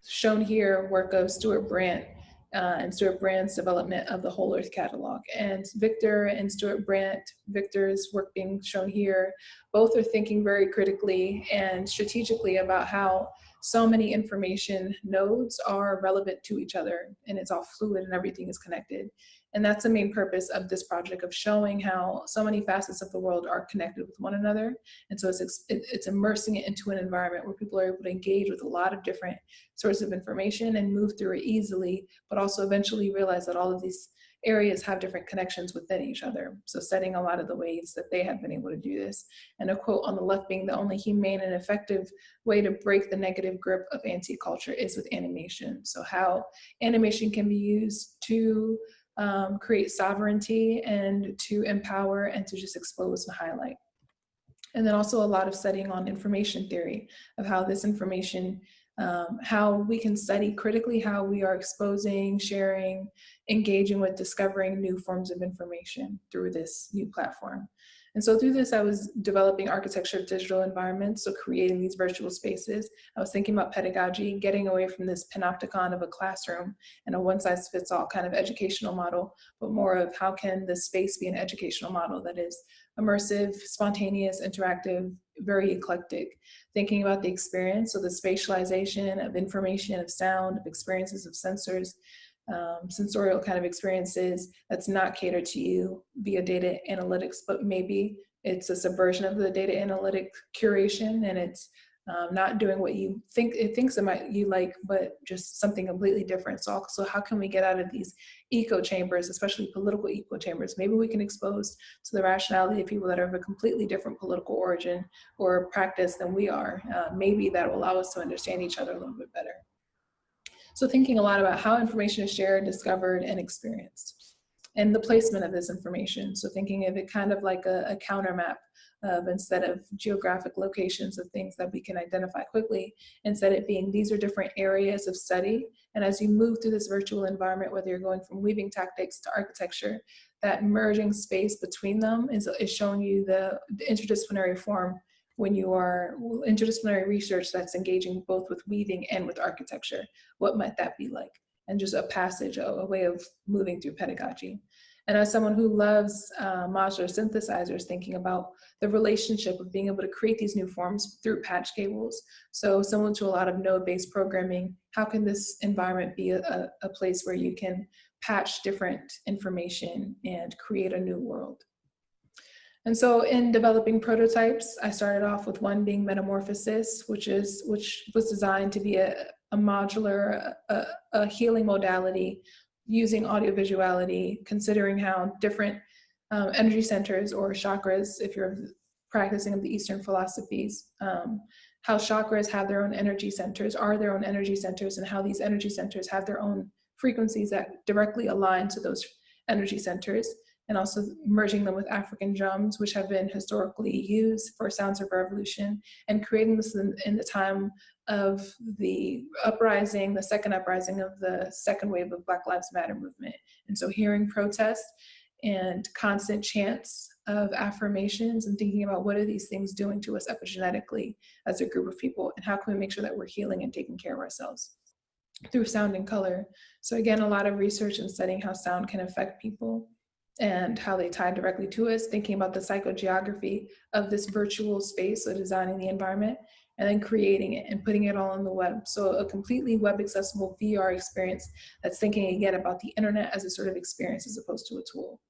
shown here, work of Stuart Brandt and Stuart Brandt's development of the Whole Earth Catalog. And Victor and Stuart Brandt, Victor's work being shown here, both are thinking very critically and strategically about how so many information nodes are relevant to each other, and it's all fluid and everything is connected. And that's the main purpose of this project, of showing how so many facets of the world are connected with one another. And so it's immersing it into an environment where people are able to engage with a lot of different sources of information and move through it easily, but also eventually realize that all of these areas have different connections within each other. So studying a lot of the ways that they have been able to do this. And a quote on the left being, the only humane and effective way to break the negative grip of anti-culture is with animation. So how animation can be used to create sovereignty and to empower and to just expose and highlight. And then also a lot of studying on information theory, of how this information, how we can study critically how we are exposing, sharing, engaging with, discovering new forms of information through this new platform. And so through this, I was developing architecture of digital environments, so creating these virtual spaces. I was thinking about pedagogy, getting away from this panopticon of a classroom and a one-size-fits-all kind of educational model, but more of how can the space be an educational model that is immersive, spontaneous, interactive, very eclectic. Thinking about the experience, so the spatialization of information, of sound, of experiences, of sensors, sensorial kind of experiences that's not catered to you via data analytics, but maybe it's a subversion of the data analytic curation, and it's not doing what you think it thinks you like, but just something completely different. So how can we get out of these echo chambers, especially political echo chambers? Maybe we can expose to the rationality of people that are of a completely different political origin or practice than we are. Maybe that will allow us to understand each other a little bit better. So thinking a lot about how information is shared, discovered, and experienced, and the placement of this information. So thinking of it kind of like a counter map of, instead of geographic locations of things that we can identify quickly, instead it being these are different areas of study. And as you move through this virtual environment, whether you're going from weaving tactics to architecture, that merging space between them is showing you the interdisciplinary form when you are interdisciplinary research that's engaging both with weaving and with architecture. What might that be like? And just a passage, a way of moving through pedagogy. And as someone who loves modular synthesizers, thinking about the relationship of being able to create these new forms through patch cables. So similar to a lot of node-based programming, how can this environment be a place where you can patch different information and create a new world? And so in developing prototypes, I started off with one being Metamorphosis, which was designed to be a modular, a healing modality using audiovisuality, considering how different energy centers or chakras, if you're practicing of the Eastern philosophies, how chakras have their own energy centers, are their own energy centers, and how these energy centers have their own frequencies that directly align to those energy centers. And also merging them with African drums, which have been historically used for sounds of revolution, and creating this in the time of the uprising, the second uprising of the second wave of Black Lives Matter movement. And so hearing protest and constant chants of affirmations and thinking about what are these things doing to us epigenetically as a group of people, and how can we make sure that we're healing and taking care of ourselves through sound and color. So again, a lot of research and studying how sound can affect people and how they tie directly to us, thinking about the psychogeography of this virtual space, so designing the environment, and then creating it and putting it all on the web. So a completely web accessible VR experience that's thinking again about the internet as a sort of experience as opposed to a tool.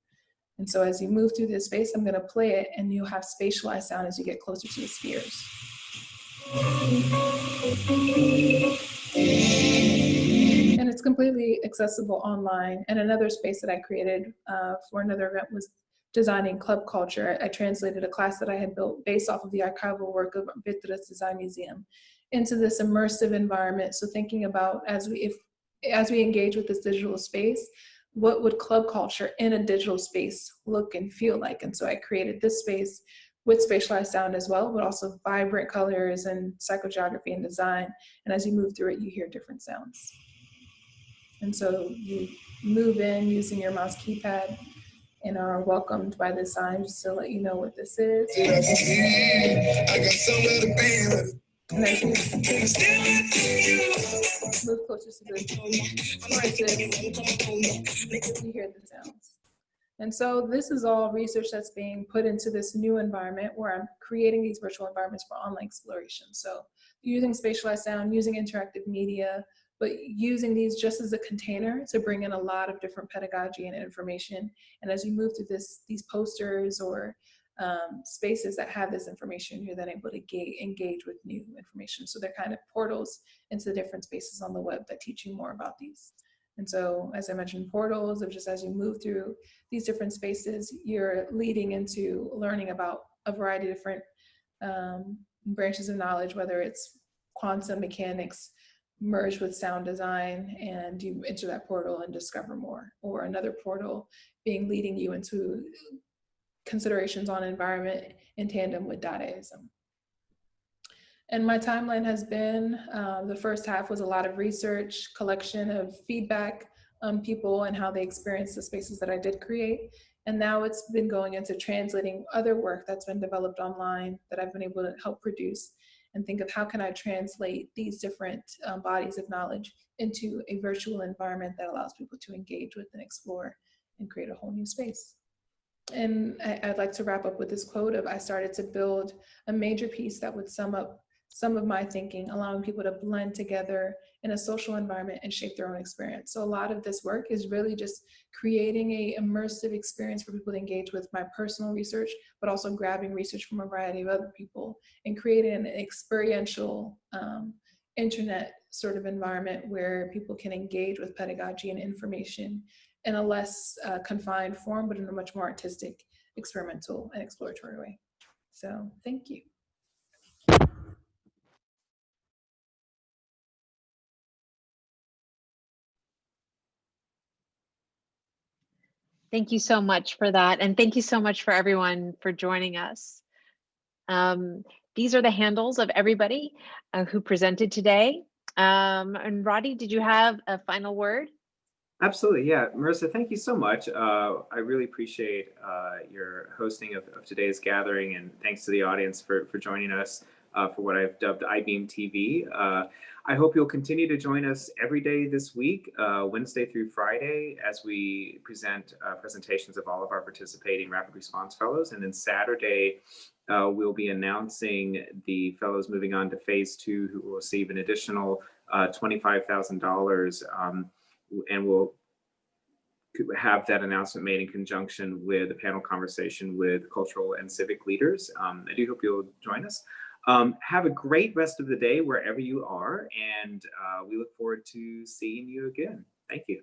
And so as you move through this space, I'm gonna play it and you'll have spatialized sound as you get closer to the spheres. And it's completely accessible online. And another space that I created for another event was designing club culture. I translated a class that I had built based off of the archival work of Vitra's Design Museum into this immersive environment. So thinking about as we engage with this digital space, what would club culture in a digital space look and feel like? And so I created this space with spatialized sound as well, but also vibrant colors and psychogeography and design. And as you move through it, you hear different sounds. And so you move in using your mouse keypad and are welcomed by this sign just to let you know what this is. And as you move closer to the devices, you hear the sounds. And so this is all research that's being put into this new environment where I'm creating these virtual environments for online exploration. So using spatialized sound, using interactive media, but using these just as a container to bring in a lot of different pedagogy and information. And as you move through these posters or spaces that have this information, you're then able to engage with new information. So they're kind of portals into the different spaces on the web that teach you more about these. And so, as I mentioned, portals of just as you move through these different spaces, you're leading into learning about a variety of different branches of knowledge, whether it's quantum mechanics merged with sound design, and you enter that portal and discover more, or another portal leading you into considerations on environment in tandem with Dadaism. And my timeline has been, the first half was a lot of research, collection of feedback on people and how they experience the spaces that I did create. And now it's been going into translating other work that's been developed online that I've been able to help produce and think of how can I translate these different bodies of knowledge into a virtual environment that allows people to engage with and explore and create a whole new space. And I'd like to wrap up with this quote of, I started to build a major piece that would sum up some of my thinking, allowing people to blend together in a social environment and shape their own experience. So a lot of this work is really just creating a immersive experience for people to engage with my personal research, but also grabbing research from a variety of other people and creating an experiential internet sort of environment where people can engage with pedagogy and information in a less confined form, but in a much more artistic, experimental, and exploratory way. So thank you. Thank you so much for that. And thank you so much for everyone for joining us. These are the handles of everybody who presented today. And Roddy, did you have a final word? Absolutely, yeah. Marisa, thank you so much. I really appreciate your hosting of today's gathering, and thanks to the audience for joining us for what I've dubbed Eyebeam TV. I hope you'll continue to join us every day this week, Wednesday through Friday, as we present presentations of all of our participating rapid response fellows. And then Saturday, we'll be announcing the fellows moving on to phase 2 who will receive an additional $25,000. And we'll have that announcement made in conjunction with a panel conversation with cultural and civic leaders. I do hope you'll join us. Have a great rest of the day wherever you are, and we look forward to seeing you again. Thank you.